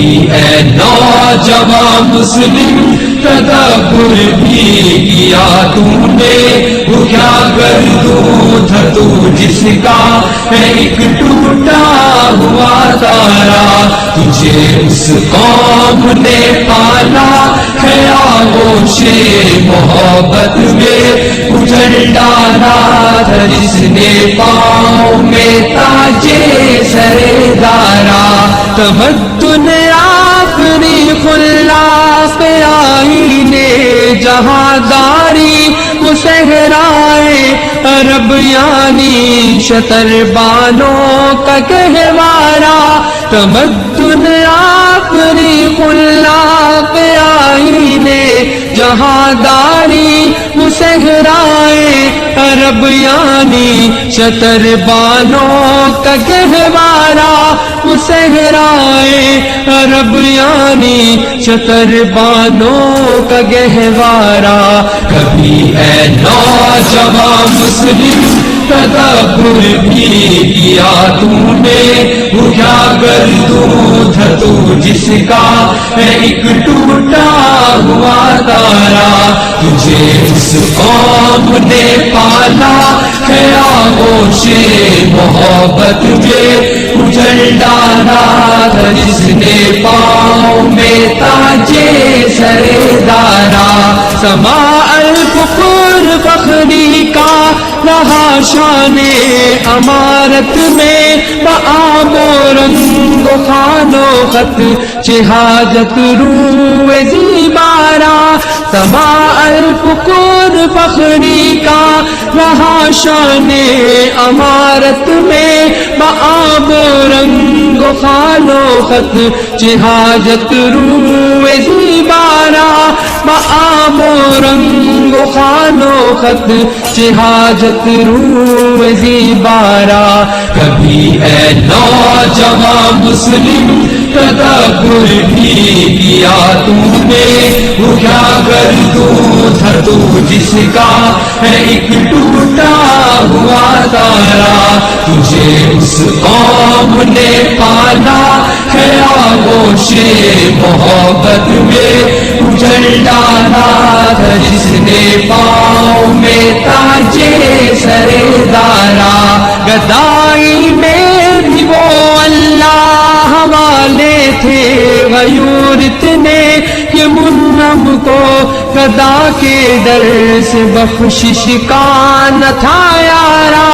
کبھی اے نوجوان مسلم تدبر بھی کیا تم نے، وہ کیا گردوں تھا تو جس کا ہے ایک ٹوٹا ہوا تارا، تجھے اس قوم نے پالا ہے آغوش محبت میں، اجڑ ڈالا تھا جس نے پاؤں میں تاجے سرے دارا، تمدن آخری خلاف آئینے جہانداری وہ صحرائے عرب یعنی شتر بانوں کا گہوارہ، تمدن آخری خلاف آئینے جہانداری وہ صحرائے عرب یعنی شتر بانوں کا گہوارہ، وہ صحرائے عرب یعنی شتر بانوں کا گہوارہ، کبھی اے نوجوان مسلم تدبر بھی کیا تم نے، وہ کیا گردوں تھا تو جس کا ہے ایک ٹوٹا ہوا تارا، تجھے اس قوم نے پالا ہے آغوش محبت میں، اجڑ ڈالا تھا جس نے پاؤں میں تاجے سرے دارا، سماع الفخر فخری کا رہا شان امارت میں، بآب و رنگ و خوان و خط چہاجت روح زیبارہ، سماع الفخر فخری کا رہا شان امارت میں، بآب و رنگ و خوان و خط چہاجت روح زیبارہ، بآب و رنگ و خوان و خط چہاجت روح زیبارہ، کبھی اے نوجوان مسلم تدبر بھی کیا تم نے، وہ کیا گردوں تھا تو جس کا ہے ایک ٹوٹا ہوا تارا، تجھے اس قوم نے پالا ہے آغوش محبت میں، اجڑ ڈالا تھا جس نے پاؤں میں تاجے سرے دارا، گدائی میں بھی وہ اللہ والے تھے غیور اتنے کہ منم کو گدا کے ڈر سے بخشش کا نہ تھا یارا۔